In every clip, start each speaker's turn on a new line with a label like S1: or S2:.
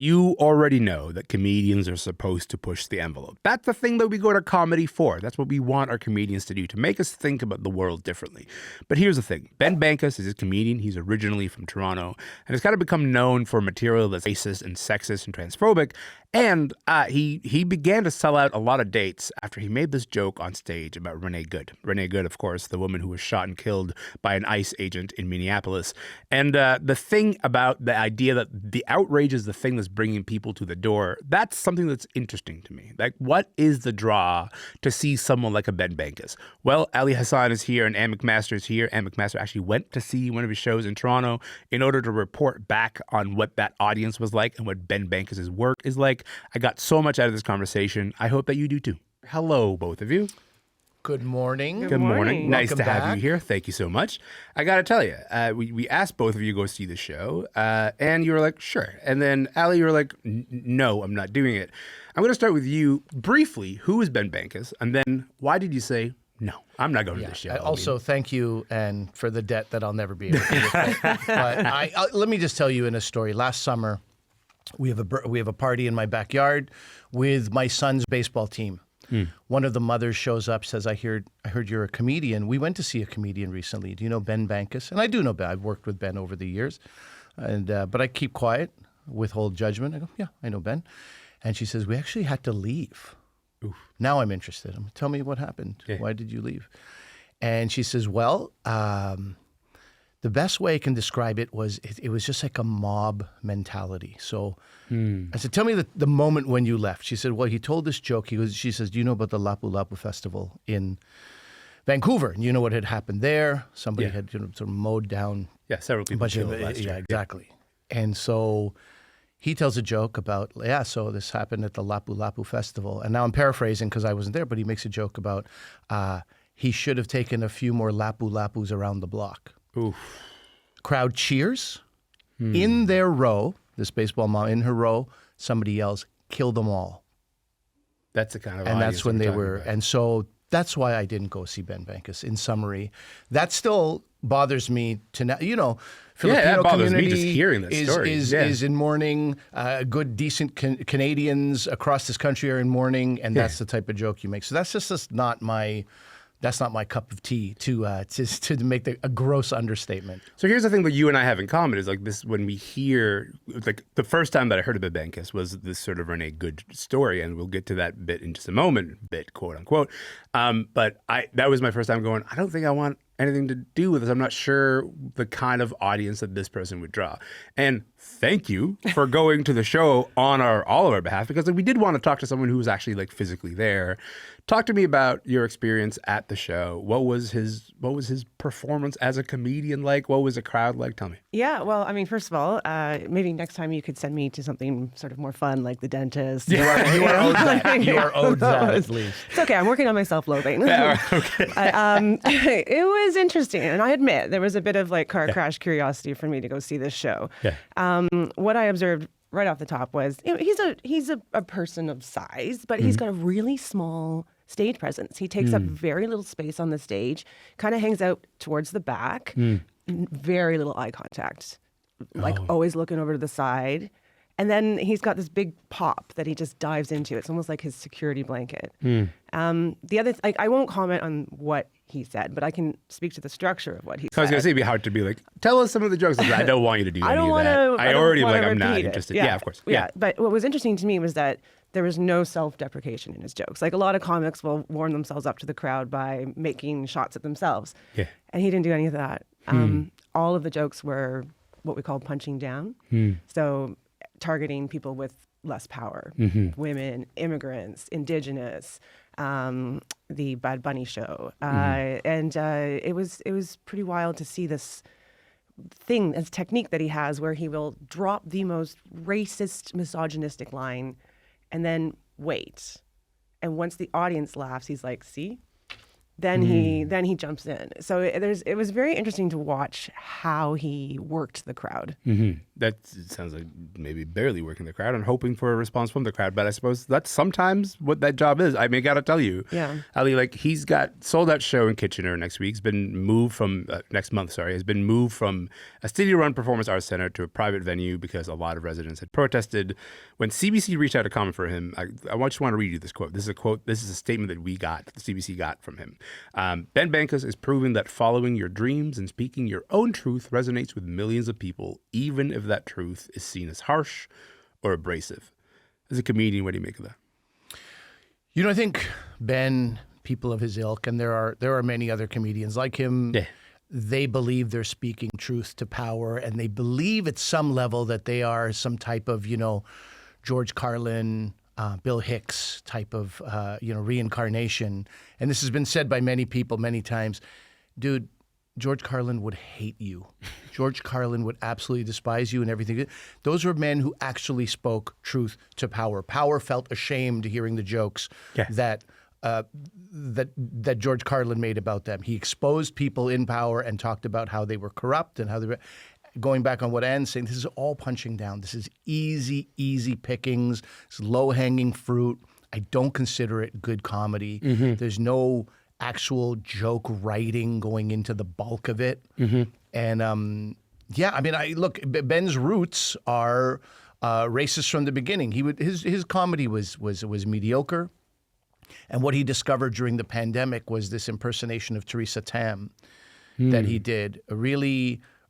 S1: You already know that comedians are supposed to push the envelope. That's the thing that we go to comedy for. That's what we want our comedians to do, to make us think about the world differently. But here's the thing. Ben Bankas is a comedian. He's originally from Toronto and has kind of become known for material that's racist and sexist and transphobic. And he began to sell out a lot of dates after he made this joke on stage about Renée Good. Renée Good, of course, the woman who was shot and killed by an ICE agent in Minneapolis. And the thing about the idea that the outrage is the thing that's bringing people to the door, that's something that's interesting to me. Like, what is the draw to see someone like a Ben Bankas? Well, Ali Hassan is here and McMaster is here. McMaster actually went to see one of his shows in Toronto in order to report back on what that audience was like and what Ben Bankas' work is like. I got so much out of this conversation. I hope that you do too. Hello, both of you.
S2: Good morning.
S1: Good morning. Nice to have
S2: back.
S1: you here. Thank you so much. I got to tell you, we asked both of you to go see the show, and you were like, sure. And then, Ali, you were like, no, I'm not doing it. I'm going to start with you briefly. Who is Ben Bankas? And then why did you say, no, I'm not going to the show?
S2: Also, thank you and for the debt that I'll never be able to pay. But let me just tell you in a story. Last summer, we have a party in my backyard with my son's baseball team. One of the mothers shows up, says, I heard you're a comedian. We went to see a comedian recently. Do you know Ben Bankas? And I do know Ben. I've worked with Ben over the years. And but I keep quiet, withhold judgment. I go, yeah, I know Ben. And she says, we actually had to leave. Oof. Now I'm interested. Tell me what happened. Yeah. Why did you leave? And she says, well, the best way I can describe it was it was just like a mob mentality. So I said, tell me the moment when you left. She said, well, he told this joke. She says, do you know about the Lapu Lapu Festival in Vancouver? And you know what had happened there? Somebody had sort of mowed down.
S1: Yeah, several people killed last year.
S2: Yeah, exactly. And so he tells a joke about, so this happened at the Lapu Lapu Festival. And now I'm paraphrasing because I wasn't there, but he makes a joke about he should have taken a few more Lapu Lapus around the block.
S1: Oof.
S2: Crowd cheers. In their row, this baseball mom, in her row, somebody yells, kill them all.
S1: That's the kind of
S2: and
S1: audience
S2: that's when they were.
S1: about.
S2: And so that's why I didn't go see Ben Bankas. In summary, that still bothers me to now. You know, Filipino
S1: that bothers me
S2: community
S1: just hearing this story.
S2: is in mourning. Good, decent Canadians across this country are in mourning, and that's the type of joke you make. So that's just not my. That's not my cup of tea to make a gross understatement.
S1: So here's the thing that you and I have in common is like this, when we hear, like the first time that I heard of the Bankas was this sort of Renée Good story, and we'll get to that bit in just a moment, quote unquote. But that was my first time going, I don't think I want anything to do with this. I'm not sure the kind of audience that this person would draw. And thank you for going to the show on all of our behalf, because we did want to talk to someone who was actually like physically there. Talk to me about your experience at the show. What was his performance as a comedian like? What was the crowd like? Tell me.
S3: Yeah, well, I mean, first of all, maybe next time you could send me to something sort of more fun, like the dentist.
S2: You are owed that. You are owed that, at least.
S3: It's okay. I'm working on my self-loathing.
S1: Yeah, okay.
S3: It was interesting, and I admit there was a bit of like car crash curiosity for me to go see this show.
S1: Yeah.
S3: What I observed right off the top was, you know, he's a person of size, but he's got a really small stage presence. He takes up very little space on the stage, kind of hangs out towards the back, very little eye contact, like always looking over to the side. And then he's got this big pop that he just dives into. It's almost like his security blanket. The other, I won't comment on what he said, but I can speak to the structure of what he said.
S1: So I was going to say, it'd be hard to be like, tell us some of the jokes. I don't want you to do any of that. I already like, I'm not interested. Yeah, of course.
S3: Yeah, but what was interesting to me was that there was no self-deprecation in his jokes. Like a lot of comics will warm themselves up to the crowd by making shots at themselves. Yeah. And he didn't do any of that. All of the jokes were what we call punching down. So targeting people with less power, women, immigrants, indigenous, the Bad Bunny show. And it was pretty wild to see this technique that he has where he will drop the most racist, misogynistic line and then wait. And once the audience laughs, he's like, see, then he jumps in. So it was very interesting to watch how he worked the crowd.
S1: That sounds like maybe barely working the crowd and hoping for a response from the crowd. But I suppose that's sometimes what that job is. I mean, gotta tell you, Ali, like he's got sold out show in Kitchener next week. He's been moved from next month. Sorry, has been moved from a city-run performance arts center to a private venue because a lot of residents had protested. When CBC reached out to comment for him, I just want to read you this quote. This is a quote. This is a statement that the CBC got from him. Ben Bankas is proving that following your dreams and speaking your own truth resonates with millions of people, even if that truth is seen as harsh or abrasive. As a comedian, what do you make of that?
S2: You know, I think Ben, people of his ilk, and there are many other comedians like him, they believe they're speaking truth to power, and they believe at some level that they are some type of, George Carlin, Bill Hicks type of, reincarnation. And this has been said by many people many times. Dude, George Carlin would hate you. George Carlin would absolutely despise you and everything. Those were men who actually spoke truth to power. Power felt ashamed hearing the jokes that George Carlin made about them. He exposed people in power and talked about how they were corrupt and how they were. Going back on what Anne's saying, this is all punching down. This is easy pickings. It's low-hanging fruit. I don't consider it good comedy. There's no actual joke writing going into the bulk of it. And I mean, look, Ben's roots are racist from the beginning. His comedy was mediocre. And what he discovered during the pandemic was this impersonation of Theresa Tam that he did.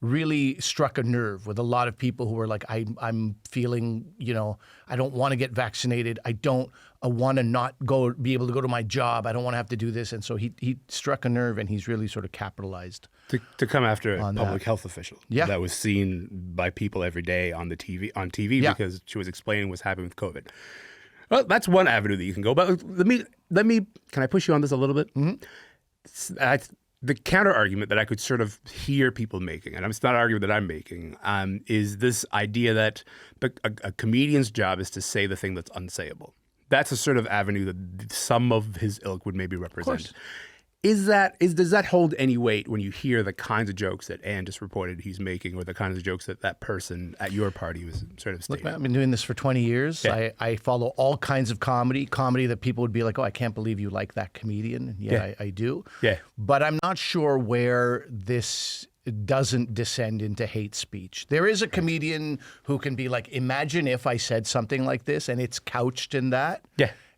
S2: Really struck a nerve with a lot of people who were like, I'm feeling, I don't want to get vaccinated. I want to not be able to go to my job. I don't want to have to do this. And so he struck a nerve, and he's really sort of capitalized
S1: to come after a public health official that was seen by people every day on TV because she was explaining what's happening with COVID. Well, that's one avenue that you can go. But let me. Can I push you on this a little bit? The counter argument that I could sort of hear people making, and it's not an argument that I'm making, is this idea that a comedian's job is to say the thing that's unsayable. That's a sort of avenue that some of his ilk would maybe represent. Does that hold any weight when you hear the kinds of jokes that Anne just reported he's making, or the kinds of jokes that person at your party was sort of stating?
S2: Look, I've been doing this for 20 years. I follow all kinds of comedy that people would be like, oh, I can't believe you like that comedian. And I do. But I'm not sure where this doesn't descend into hate speech. There is a comedian who can be like, imagine if I said something like this, and it's couched in that.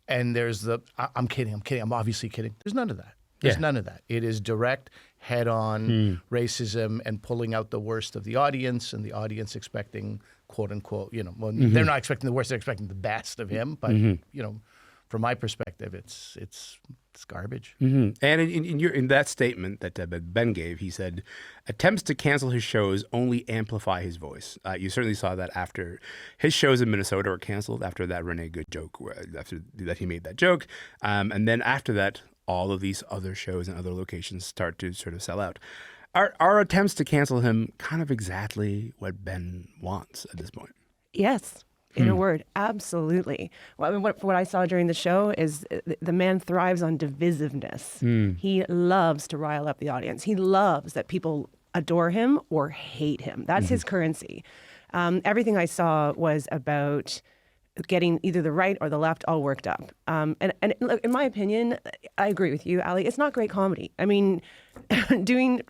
S2: And there's I'm kidding. I'm obviously kidding. There's none of that. There's none of that. It is direct, head-on racism and pulling out the worst of the audience, and the audience expecting, quote unquote, they're not expecting the worst, they're expecting the best of him. But from my perspective, it's garbage.
S1: And in that statement that Ben gave, he said, attempts to cancel his shows only amplify his voice. You certainly saw that after his shows in Minnesota were canceled, after that Renée Good joke, after that he made that joke. And then after that, all of these other shows and other locations start to sort of sell out. Are attempts to cancel him kind of exactly what Ben wants at this point?
S3: Yes. In a word, absolutely. Well, I mean, what I saw during the show is the man thrives on divisiveness. He loves to rile up the audience. He loves that people adore him or hate him. That's his currency. Everything I saw was about getting either the right or the left all worked up. And look, in my opinion, I agree with you, Ali. It's not great comedy. I mean, doing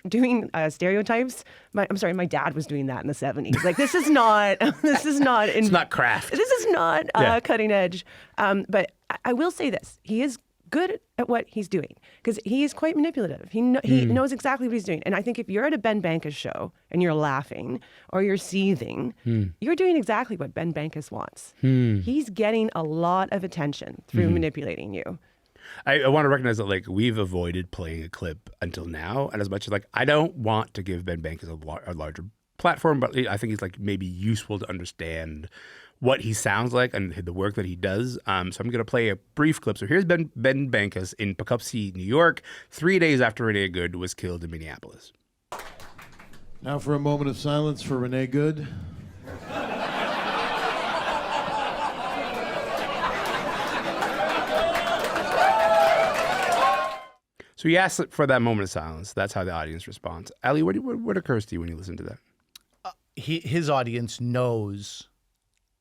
S3: stereotypes. My dad was doing that in the 70s. Like, this is not.
S1: It's not craft.
S3: This is not cutting edge. But I will say this: he is good at what he's doing because he is quite manipulative. He knows exactly what he's doing. And I think if you're at a Ben Bankas show and you're laughing or you're seething, you're doing exactly what Ben Bankas wants. He's getting a lot of attention through manipulating you.
S1: I want to recognize that, like, we've avoided playing a clip until now, and as much as, like, I don't want to give Ben Bankas a larger platform, but I think it's, like, maybe useful to understand what he sounds like and the work that he does. So I'm going to play a brief clip. So here's Ben Bankas in Poughkeepsie, New York, 3 days after Renée Good was killed in Minneapolis.
S4: Now for a moment of silence for Renée Good.
S1: So you ask for that moment of silence. That's how the audience responds. Ali, what occurs to you when you listen to that?
S2: His audience knows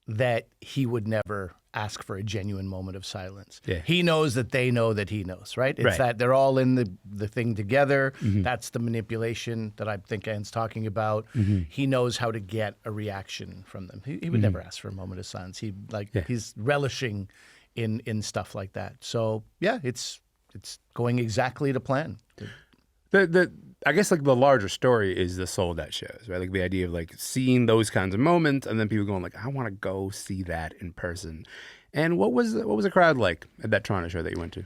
S2: that he would never ask for a genuine moment of silence.
S1: Yeah.
S2: He knows that they know that he knows, right? It's
S1: Right.
S2: that they're all in the thing together. That's the manipulation that I think Anne's talking about. He knows how to get a reaction from them. He would never ask for a moment of silence. He's relishing in stuff like that. So yeah, it's going exactly to plan.
S1: I guess like the larger story is the sold out shows, right? Like the idea of like seeing those kinds of moments and then people going like, I want to go see that in person. And what was the crowd like at that Toronto show that you went to?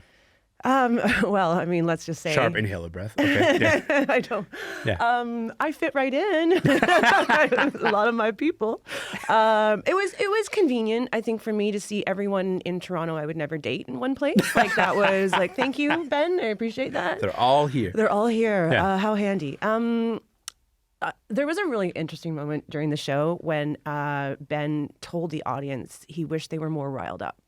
S3: Well, I mean, let's just say
S1: Sharp inhaler breath. Okay. Yeah.
S3: I don't.
S1: Yeah.
S3: I fit right in. A lot of my people. It was convenient, I think, for me to see everyone in Toronto I would never date in one place. Like that was like, thank you, Ben. I appreciate that.
S1: They're all here.
S3: They're all here.
S1: Yeah.
S3: How handy. There was a really interesting moment during the show when Ben told the audience he wished they were more riled up.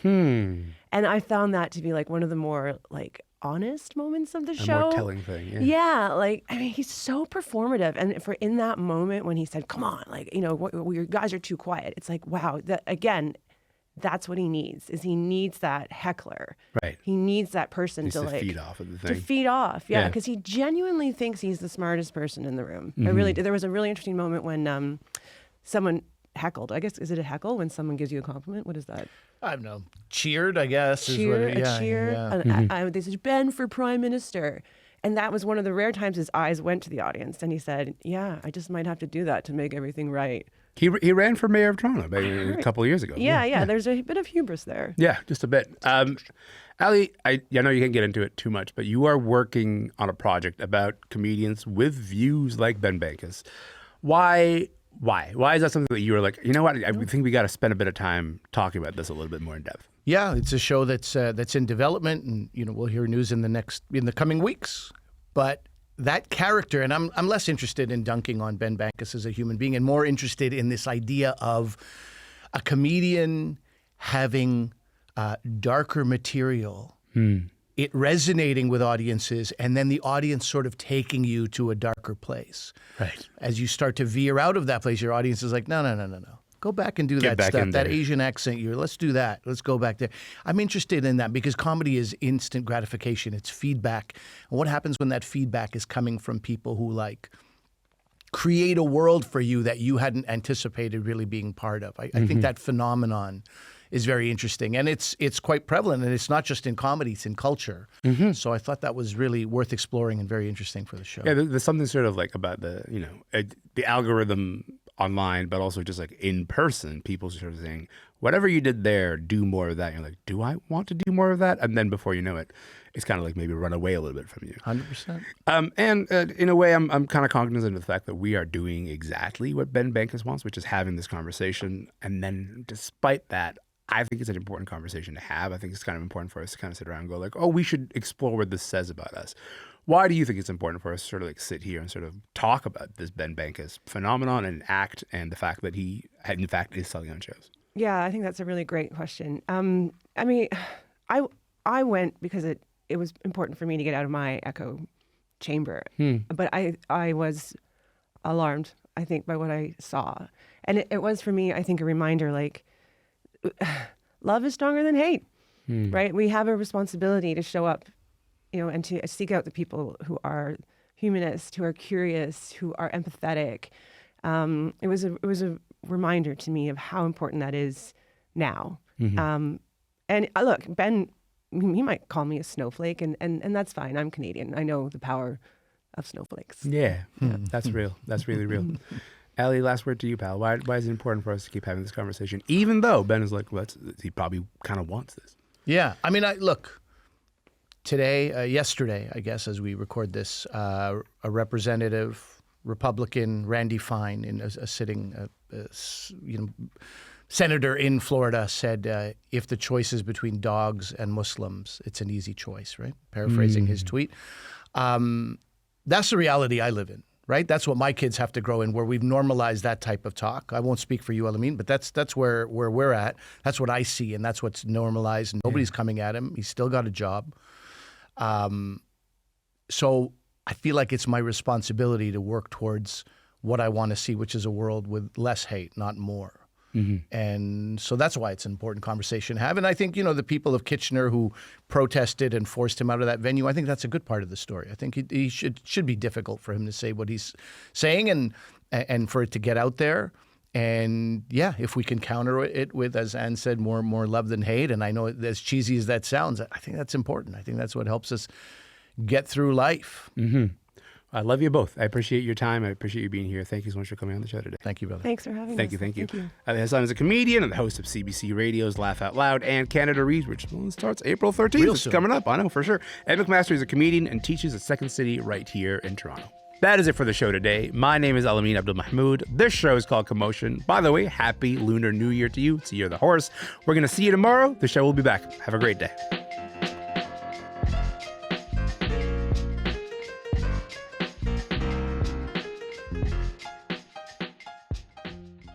S3: And I found that to be like one of the more like honest moments of the show.
S1: A more telling thing. Yeah.
S3: Yeah, like I mean, he's so performative, and for in that moment when he said, "Come on, like you guys are too quiet," it's like wow. That again, that's what he needs. Is he needs that heckler.
S1: Right.
S3: He needs that person
S1: Needs
S3: to
S1: to
S3: like
S1: feed off of the
S3: to
S1: thing.
S3: feed off. Yeah,
S1: Yeah.
S3: because he genuinely thinks he's the smartest person in the room. I really did. There was a really interesting moment when someone heckled. I guess is it a heckle when someone gives you a compliment? What is that?
S2: I don't know. Cheered, I guess.
S3: Cheer,
S2: is what
S3: a cheer.
S2: Yeah.
S3: And they said, Ben for Prime Minister. And that was one of the rare times his eyes went to the audience. And he said, yeah, I just might have to do that to make everything right.
S1: He ran for mayor of Toronto a couple of years ago.
S3: Yeah. There's a bit of hubris there.
S1: Yeah, just a bit. Ali, I know you can't get into it too much, but you are working on a project about comedians with views like Ben Bankas. Why is that something that you were like, you know what, I think we got to spend a bit of time talking about this a little bit more in depth?
S2: Yeah, it's a show that's in development, and we'll hear news in the coming weeks. But that character, and I'm less interested in dunking on Ben Bankas as a human being, and more interested in this idea of a comedian having darker material, it resonating with audiences, and then the audience sort of taking you to a darker place.
S1: Right.
S2: As you start to veer out of that place, your audience is like, no. Go back and do
S1: Get
S2: that
S1: back
S2: stuff,
S1: in
S2: that
S1: there.
S2: Asian accent. Let's do that. Let's go back there. I'm interested in that because comedy is instant gratification. It's feedback. And what happens when that feedback is coming from people who like create a world for you that you hadn't anticipated really being part of? I think that phenomenon is very interesting, and it's quite prevalent, and it's not just in comedy; it's in culture. So I thought that was really worth exploring and very interesting for the show.
S1: Yeah, there's something sort of like about the the algorithm online, but also just like in person, people sort of saying, whatever you did there, do more of that. And you're like, do I want to do more of that? And then before you know it, it's kind of like maybe run away a little bit from you.
S2: 100%.
S1: And in a way, I'm kind of cognizant of the fact that we are doing exactly what Ben Bankas wants, which is having this conversation. And then despite that, I think it's an important conversation to have. I think it's kind of important for us to kind of sit around and go like, oh, we should explore what this says about us. Why do you think it's important for us to sort of like sit here and sort of talk about this Ben Bankas phenomenon and act and the fact that he, in fact, is selling out shows?
S3: Yeah, I think that's a really great question. I mean, I went because it was important for me to get out of my echo chamber. But I was alarmed, I think, by what I saw. And it was for me, I think, a reminder like, love is stronger than hate, right? We have a responsibility to show up, and to seek out the people who are humanist, who are curious, who are empathetic. It was a reminder to me of how important that is now. And look, Ben, he might call me a snowflake, and that's fine. I'm Canadian. I know the power of snowflakes.
S1: Yeah. That's real. That's really real. Ali, last word to you, pal. Why is it important for us to keep having this conversation, even though Ben is like, he probably kind of wants this? Yeah.
S2: I mean, look, yesterday, I guess, as we record this, a representative, Republican, Randy Fine, in a sitting, senator in Florida, said, if the choice is between dogs and Muslims, it's an easy choice, right? Paraphrasing his tweet. That's the reality I live in. Right, that's what my kids have to grow in, where we've normalized that type of talk. I won't speak for you, Elamin, but that's where we're at. That's what I see, and that's what's normalized. Nobody's coming at him. He's still got a job. So I feel like it's my responsibility to work towards what I want to see, which is a world with less hate, not more. And so that's why it's an important conversation to have. And I think, the people of Kitchener who protested and forced him out of that venue, I think that's a good part of the story. I think he should be difficult for him to say what he's saying and for it to get out there. And yeah, if we can counter it with, as Anne said, more love than hate. And I know as cheesy as that sounds, I think that's important. I think that's what helps us get through life.
S1: I love you both. I appreciate your time. I appreciate you being here. Thank you so much for coming on the show today.
S2: Thank you, brother.
S3: Thanks for having us.
S1: Thank you. Hassan is a comedian and the host of CBC Radio's Laugh Out Loud and Canada Reads, which starts April 13th.
S2: Real
S1: It's
S2: soon.
S1: coming up, I know for sure. And McMaster is a comedian and teaches at Second City right here in Toronto. That is it for the show today. My name is Elamin Abdelmahmoud. This show is called Commotion. By the way, happy Lunar New Year to you. It's the year of the horse. We're going to see you tomorrow. The show will be back. Have a great day.